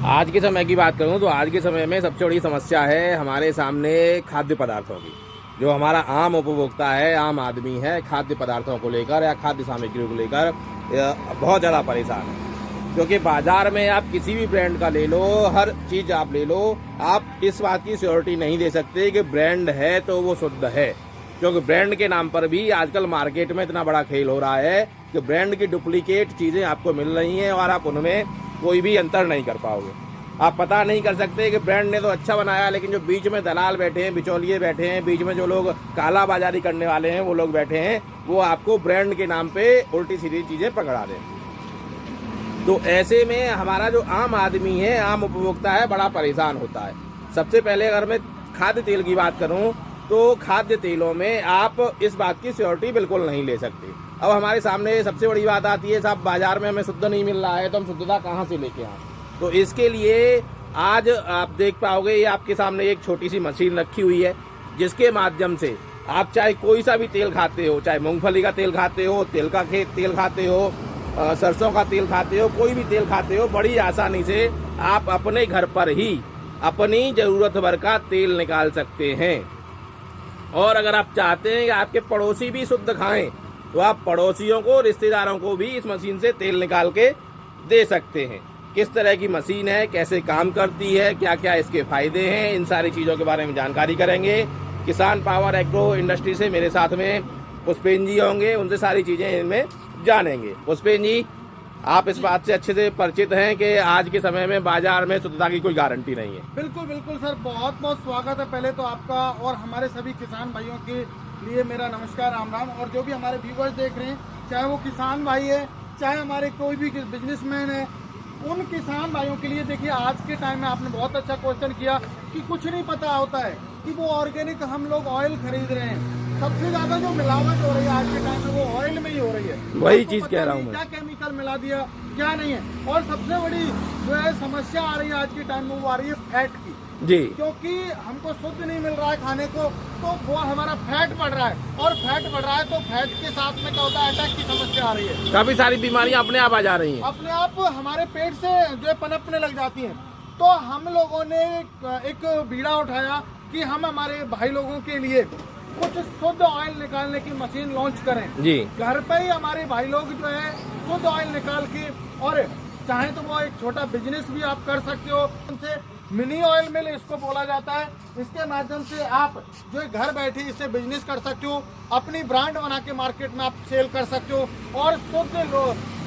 आज के समय की बात करूं तो आज के समय में सबसे बड़ी समस्या है हमारे सामने खाद्य पदार्थों की। जो हमारा आम उपभोक्ता है, आम आदमी है, खाद्य पदार्थों को लेकर या खाद्य सामग्रियों को लेकर बहुत ज़्यादा परेशान है। क्योंकि बाज़ार में आप किसी भी ब्रांड का ले लो, हर चीज़ आप ले लो, आप इस बात की श्योरिटी नहीं दे सकते कि ब्रांड है तो वो शुद्ध है। क्योंकि ब्रांड के नाम पर भी आजकल मार्केट में इतना बड़ा खेल हो रहा है कि ब्रांड की डुप्लीकेट चीज़ें आपको मिल रही हैं और आप उनमें कोई भी अंतर नहीं कर पाओगे। आप पता नहीं कर सकते कि ब्रांड ने तो अच्छा बनाया, लेकिन जो बीच में दलाल बैठे हैं, बिचौलिए बैठे हैं, बीच में जो लोग काला बाजारी करने वाले हैं वो लोग बैठे हैं, वो आपको ब्रांड के नाम पे उल्टी सीधी चीज़ें पकड़ा दें। तो ऐसे में हमारा जो आम आदमी है, आम उपभोक्ता है, बड़ा परेशान होता है। सबसे पहले अगर मैं खाद्य तेल की बात करूं तो खाद्य तेलों में आप इस बात की श्योरिटी बिल्कुल नहीं ले सकते। अब हमारे सामने सबसे बड़ी बात आती है, साहब बाजार में हमें शुद्ध नहीं मिल रहा है तो हम शुद्धता कहाँ से लेके आएं। तो इसके लिए आज आप देख पाओगे, ये आपके सामने एक छोटी सी मशीन रखी हुई है, जिसके माध्यम से आप चाहे कोई सा भी तेल खाते हो, चाहे मूंगफली का तेल खाते हो, तेल का तेल खाते हो, सरसों का तेल खाते हो, कोई भी तेल खाते हो, बड़ी आसानी से आप अपने घर पर ही अपनी ज़रूरत भर का तेल निकाल सकते हैं। और अगर आप चाहते हैं कि आपके पड़ोसी भी शुद्ध खाएं तो आप पड़ोसियों को, रिश्तेदारों को भी इस मशीन से तेल निकाल के दे सकते हैं। किस तरह की मशीन है, कैसे काम करती है, क्या क्या इसके फायदे हैं, इन सारी चीज़ों के बारे में जानकारी करेंगे। किसान पावर एग्रो इंडस्ट्री से मेरे साथ में पुष्पेन जी होंगे, उनसे सारी चीज़ें इनमें जानेंगे। पुष्पेन जी, आप इस बात से अच्छे से परिचित हैं कि आज के समय में बाजार में शुद्धता की कोई गारंटी नहीं है। बिल्कुल बिल्कुल सर, बहुत बहुत स्वागत है पहले तो आपका, और हमारे सभी किसान भाइयों के लिए मेरा नमस्कार, राम राम। और जो भी हमारे व्यूवर्स देख रहे हैं, चाहे वो किसान भाई है, चाहे हमारे कोई भी बिजनेसमैन है, उन किसान भाइयों के लिए देखिए आज के टाइम में आपने बहुत अच्छा क्वेश्चन किया कि कुछ नहीं पता होता है कि वो ऑर्गेनिक हम लोग ऑयल खरीद रहे हैं। सबसे ज्यादा जो मिलावट हो रही है आज के टाइम में वो ऑयल में ही हो रही है। वही चीज कह रहा हूँ मैं, क्या केमिकल मिला दिया, क्या नहीं है। और सबसे बड़ी जो है समस्या आ रही है आज के टाइम में, वो आ रही है फैट की जी। क्योंकि हमको शुद्ध नहीं मिल रहा है खाने को, तो वो हमारा फैट बढ़ रहा है, और फैट बढ़ रहा है तो फैट के साथ में क्या होता है, अटैक की समस्या आ रही है। काफी सारी बीमारियां अपने आप आ जा रही हैं, अपने आप हमारे पेट से जो है पनपने लग जाती हैं। तो हम लोगों ने एक बीड़ा उठाया कि हम हमारे भाई लोगों के लिए कुछ शुद्ध ऑयल निकालने की मशीन लॉन्च करें जी। घर पे ही हमारे भाई लोग जो है शुद्ध ऑयल निकाल के, और चाहे तो वो एक छोटा बिजनेस भी आप कर सकते हो। उनसे मिनी ऑयल मिल इसको बोला जाता है, इसके माध्यम से आप जो है घर बैठे इससे बिजनेस कर सकते हो, अपनी ब्रांड बना के मार्केट में आप सेल कर सकते हो, और शुद्ध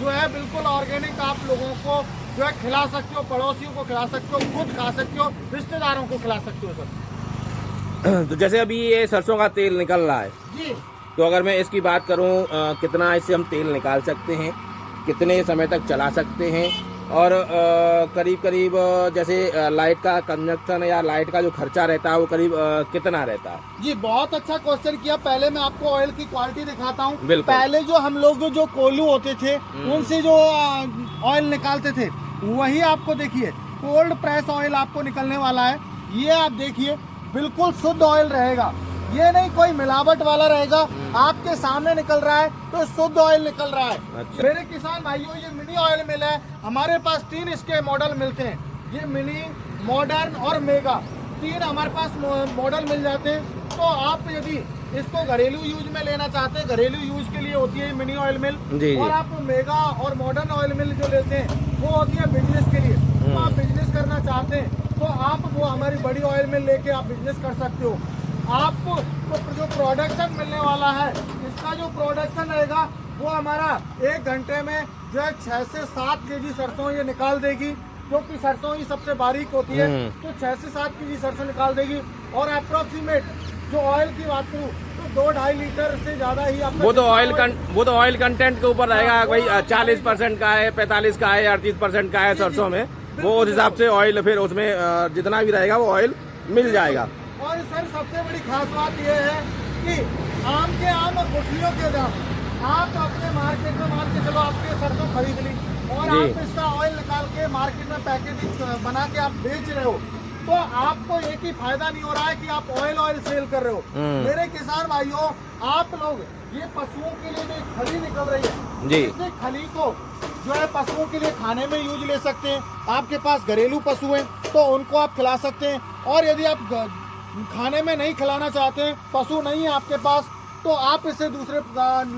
जो है बिल्कुल ऑर्गेनिक आप लोगों को जो है खिला सकते हो, पड़ोसियों को खिला सकते हो, खुद खा सकते हो, रिश्तेदारों को खिला सकते हो सर। तो जैसे अभी ये सरसों का तेल निकल रहा है जी, तो अगर मैं इसकी बात करूं, कितना इससे हम तेल निकाल सकते हैं, कितने समय तक चला सकते हैं, और करीब करीब जैसे लाइट का कंजप्शन या लाइट का जो खर्चा रहता है वो करीब कितना रहता है। जी बहुत अच्छा क्वेश्चन किया। पहले मैं आपको ऑयल की क्वालिटी दिखाता हूँ। बिल्कुल। पहले जो हम लोग जो कोल्हू होते थे उनसे जो ऑयल निकालते थे, वही आपको देखिए कोल्ड प्रेस ऑयल आपको निकलने वाला है। ये आप देखिए बिल्कुल शुद्ध ऑयल रहेगा, ये नहीं कोई मिलावट वाला रहेगा, आपके सामने निकल रहा है तो शुद्ध ऑयल निकल रहा है। अच्छा। मेरे किसान भाइयों, ये मिनी ऑयल मिल है, हमारे पास 3 इसके मॉडल मिलते हैं। ये मिनी, मॉडर्न और मेगा, 3 हमारे पास मॉडल मिल जाते हैं। तो आप यदि इसको घरेलू यूज में लेना चाहते हैं, घरेलू यूज के लिए होती है मिनी ऑयल मिल, और आप मेगा और मॉडर्न ऑयल मिल जो लेते हैं वो होती है बिजनेस के लिए। तो आप बिजनेस करना चाहते हैं तो आप वो हमारी बड़ी ऑयल मिल लेके आप बिजनेस कर सकते हो। आपको तो जो प्रोडक्शन मिलने वाला है, इसका जो प्रोडक्शन रहेगा वो हमारा 1 घंटे में जो है 6 से 7 केजी सरसों ये निकाल देगी, क्योंकि सरसों ही सबसे बारीक होती है। तो 6 से 7 केजी सरसों निकाल देगी। और अप्रोक्सीमेट जो ऑयल की बात करूँ तो 2-2.5 लीटर से ज्यादा ही आपका वो तो ऑयल कंटेंट के ऊपर रहेगा भाई, 40% का है, 45 का है, 38% का है सरसों में, वो उस हिसाब से ऑयल फिर उसमें जितना भी रहेगा वो ऑयल मिल जाएगा। और सर सबसे बड़ी खास बात यह है कि आम के आम और गुठलियों के दाम, आप अपने मार्केट में मान के चलो आपके सरसों खरीद ली और आप इसका ऑयल निकाल के मार्केट में पैकेजिंग बना के आप बेच रहे हो, तो आपको एक ही फायदा नहीं हो रहा है कि आप ऑयल सेल कर रहे हो। मेरे किसान भाइयों, आप लोग ये पशुओं के लिए जो खली निकल रही है, जी। इससे खली को जो है पशुओं के लिए खाने में यूज ले सकते हैं। आपके पास घरेलू पशु हैं तो उनको आप खिला सकते हैं, और यदि आप खाने में नहीं खिलाना चाहते हैं, पशु नहीं है आपके पास, तो आप इसे दूसरे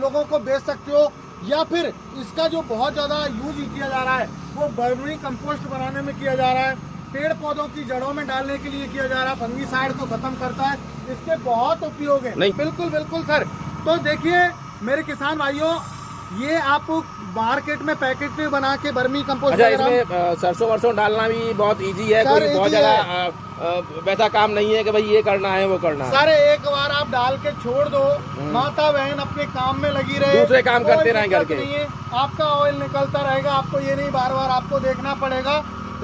लोगों को बेच सकते हो, या फिर इसका जो बहुत ज़्यादा यूज किया जा रहा है वो वर्मी कंपोस्ट बनाने में किया जा रहा है, पेड़ पौधों की जड़ों में डालने के लिए किया जा रहा है, फंगीसाइड को खत्म करता है, इसके बहुत उपयोग है। नहीं। बिल्कुल बिल्कुल सर। तो देखिए मेरे किसान भाइयों, ये आप मार्केट में पैकेट में बना के वर्मी कंपोस्ट अच्छा, इसमें सरसों वरसों डालना भी बहुत इजी है, सर, कोई बहुत easy ज्यादा वैसा काम नहीं है कि भाई ये करना है वो करना है। सर एक बार आप डाल के छोड़ दो, माता बहन अपने काम में लगी रहे, दूसरे काम कोई करते रहें दिक्कत करके। नहीं है, आपका ऑयल निकलता रहेगा, आपको ये नहीं बार बार आपको देखना पड़ेगा।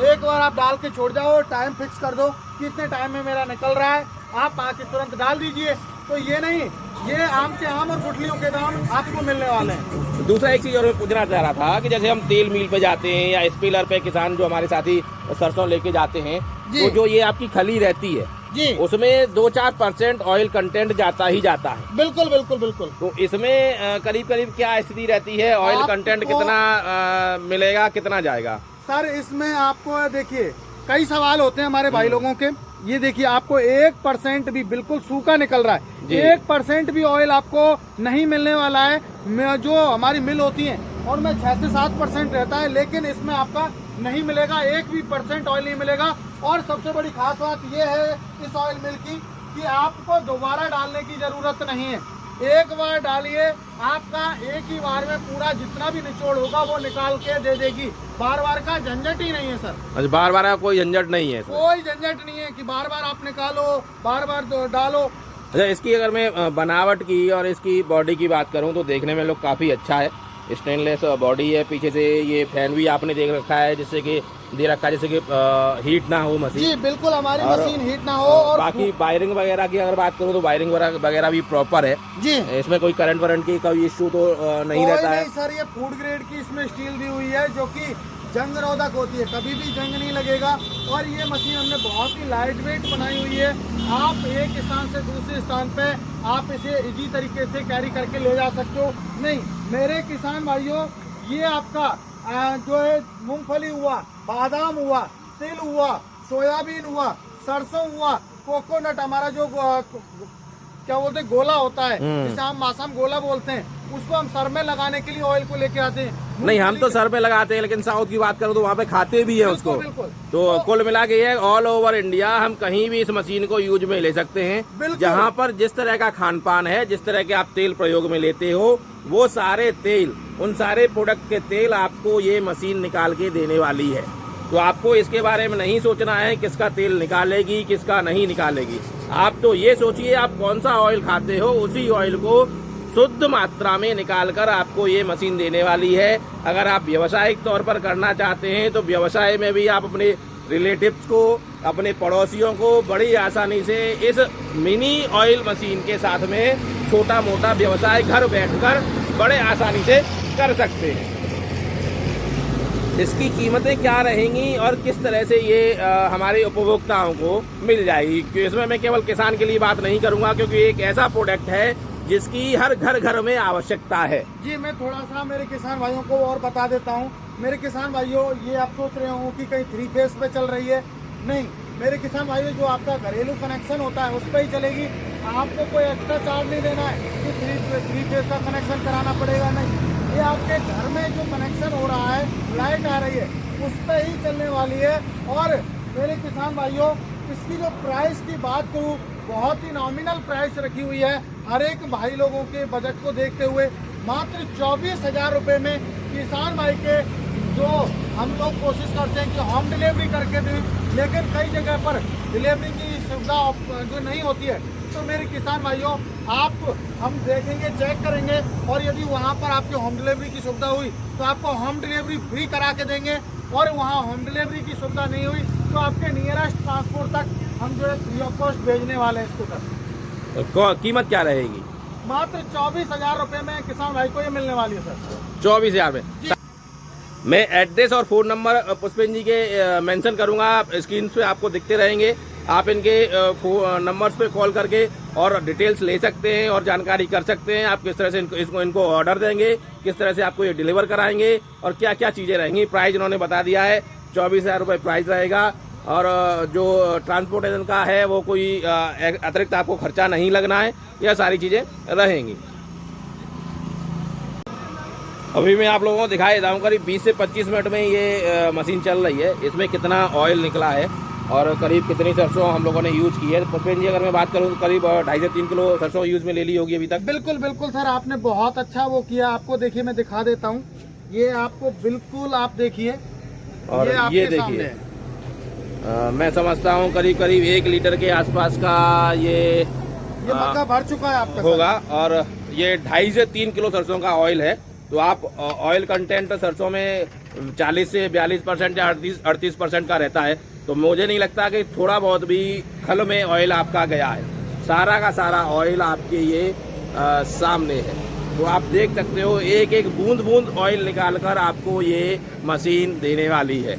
एक बार आप डाल के छोड़ जाओ, टाइम फिक्स कर दो कितने टाइम में मेरा निकल रहा है, आप आके तुरंत डाल दीजिए। तो ये नहीं, ये आम के आम और गुठलियों के दाम आपको मिलने वाले हैं। दूसरा एक चीज और मैं पूछना चाह रहा था कि जैसे हम तेल मिल पे जाते हैं या स्पिलर पे किसान जो हमारे साथी सरसों लेके जाते हैं, तो जो ये आपकी खली रहती है जी, उसमें 2-4% ऑयल कंटेंट जाता ही जाता है। बिल्कुल बिल्कुल बिल्कुल। तो इसमें करीब करीब क्या स्थिति रहती है, ऑयल आपको- कंटेंट कितना मिलेगा, कितना जाएगा? सर इसमें आपको देखिए कई सवाल होते हैं हमारे भाई लोगों के। ये देखिए आपको 1% भी बिल्कुल सूखा निकल रहा है, जी। 1% भी ऑयल आपको नहीं मिलने वाला है। जो हमारी मिल होती है उनमें 6 से 7% रहता है, लेकिन इसमें आपका नहीं मिलेगा, 1% ऑयल नहीं मिलेगा। और सबसे बड़ी खास बात यह है इस ऑयल मिल की कि आपको दोबारा डालने की जरूरत नहीं है। एक बार डालिए, आपका एक ही बार में पूरा जितना भी निचोड़ होगा वो निकाल के दे देगी। बार बार का झंझट ही नहीं है सर। अच्छा, बार बार कोई झंझट नहीं है इसमें? कोई झंझट नहीं है कि बार बार आप निकालो, बार बार डालो। अच्छा, इसकी अगर मैं बनावट की और इसकी बॉडी की बात करूं तो देखने में लोग काफ़ी अच्छा है, स्टेनलेस बॉडी है, पीछे से ये फैन भी आपने देख रखा है जिससे कि दे रखा है जिससे कि हीट ना हो मशीन। जी बिल्कुल, हमारी और मशीन हीट ना हो। और बाकी वायरिंग वगैरह की अगर बात करूं तो वायरिंग वगैरह भी प्रॉपर है जी, इसमें, कोई करंट वरंट की कोई इश्यू तो नहीं रहता है। नहीं सर, ये फूड ग्रेड की इसमें स्टील दी हुई है जो कि जंग रोधक होती है, कभी भी जंग नहीं लगेगा। और ये मशीन हमने बहुत ही लाइट वेट बनाई हुई है, आप एक स्थान से दूसरे स्थान पे आप इसे इजी तरीके से कैरी करके ले जा सकते हो। नहीं मेरे किसान भाइयों, ये आपका जो है मूंगफली हुआ, बादाम हुआ, तिल हुआ, सोयाबीन हुआ, सरसों हुआ, कोकोनट, हमारा जो क्या बोलते हैं गोला होता है, जिसे हम मासूम गोला बोलते हैं, उसको हम सर में लगाने के लिए ऑयल को लेके आते हैं। नहीं, हम तो सर पे लगाते हैं, लेकिन साउथ की बात करो तो वहाँ पे खाते भी है उसको। बिल्कुल। तो कुल मिला के ये ऑल ओवर इंडिया हम कहीं भी इस मशीन को यूज में ले सकते हैं। बिल्कुल। जहाँ पर जिस तरह का खान पान है, जिस तरह के आप तेल प्रयोग में लेते हो, वो सारे तेल, उन सारे प्रोडक्ट के तेल आपको ये मशीन निकाल के देने वाली है। तो आपको इसके बारे में नहीं सोचना है किसका तेल निकालेगी किसका नहीं निकालेगी। आप तो ये सोचिए आप कौन सा ऑयल खाते हो, उसी ऑयल को शुद्ध मात्रा में निकाल कर आपको ये मशीन देने वाली है। अगर आप व्यावसायिक तौर पर करना चाहते हैं तो व्यवसाय में भी आप अपने रिलेटिव्स को, अपने पड़ोसियों को बड़ी आसानी से इस मिनी ऑयल मशीन के साथ में छोटा मोटा व्यवसाय घर बैठकर बड़े आसानी से कर सकते हैं। इसकी कीमतें क्या रहेंगी और किस तरह से ये हमारे उपभोक्ताओं को मिल जाएगी, क्योंकि इसमें मैं केवल किसान के लिए बात नहीं करूंगा, क्योंकि एक ऐसा प्रोडक्ट है जिसकी हर घर में आवश्यकता है। जी मैं थोड़ा सा मेरे किसान भाइयों को और बता देता हूँ। मेरे किसान भाइयों, ये आप सोच रहे हो कि कहीं 3 फेस पे चल रही है, नहीं मेरे किसान भाइयों, जो आपका घरेलू कनेक्शन होता है उस पर ही चलेगी। आपको कोई एक्स्ट्रा चार्ज नहीं देना है कि 3 फेस का कनेक्शन कराना पड़ेगा, नहीं। ये आपके घर में जो कनेक्शन हो रहा है, लाइट आ रही है, उस पर ही चलने वाली है। और मेरे किसान भाइयों, इसकी जो प्राइस की बात करूँ, बहुत ही नॉमिनल प्राइस रखी हुई है। हर एक भाई लोगों के बजट को देखते हुए मात्र 24,000 रुपये में किसान भाई के, जो हम लोग कोशिश करते हैं कि होम डिलीवरी करके दें, लेकिन कई जगह पर डिलीवरी की सुविधा जो नहीं होती है, तो मेरे किसान भाइयों हम देखेंगे, चेक करेंगे, और यदि वहाँ पर आपके होम डिलीवरी की सुविधा हुई तो आपको होम डिलीवरी फ्री करा के देंगे। और वहाँ होम डिलीवरी की सुविधा नहीं हुई तो आपके नियरेस्ट ट्रांसपोर्ट तक हम जो है फ्री ऑफ कॉस्ट भेजने वाले हैं इसको सर। कीमत क्या रहेगी? मात्र 24,000 रुपये में किसान भाई को ये मिलने वाली है सर। 24,000 में। मैं एड्रेस और फ़ोन नंबर पुष्पेंद्र जी के मेंशन करूंगा, स्क्रीन पे आपको दिखते रहेंगे। आप इनके नंबर्स पे कॉल करके और डिटेल्स ले सकते हैं और जानकारी कर सकते हैं। आप किस तरह से इनको ऑर्डर देंगे, किस तरह से आपको ये डिलीवर कराएंगे और क्या क्या चीज़ें रहेंगी। प्राइस इन्होंने बता दिया है, 24,000 रुपये प्राइस रहेगा। और जो ट्रांसपोर्टेशन का है वो कोई अतिरिक्त आपको खर्चा नहीं लगना है, यह सारी चीज़ें रहेंगी। अभी मैं आप लोगों को दिखाई देता हूँ, करीब 20 से 25 मिनट में ये मशीन चल रही है। इसमें कितना ऑयल निकला है और करीब कितनी सरसों हम लोगों ने यूज़ की है। पुष्पेंद्र जी, अगर मैं बात करूँ तो करीब 2.5 से 3 किलो सरसों यूज़ में ले ली होगी अभी तक। बिल्कुल बिल्कुल सर, आपने बहुत अच्छा वो किया। आपको देखिए मैं दिखा देता हूँ, ये आपको बिल्कुल आप देखिए, और ये देखिए मैं समझता हूँ करीब 1 लीटर के आसपास का ये मग्गा भर चुका है आपका होगा। और ये 2.5 से 3 किलो सरसों का ऑयल है। तो आप ऑयल कंटेंट सरसों में 40 से 42% या 38% का रहता है। तो मुझे नहीं लगता कि थोड़ा बहुत भी खल में ऑयल आपका गया है। सारा का सारा ऑयल आपके ये सामने है। तो आप देख सकते हो एक एक बूंद बूंद ऑयल निकाल कर आपको ये मशीन देने वाली है।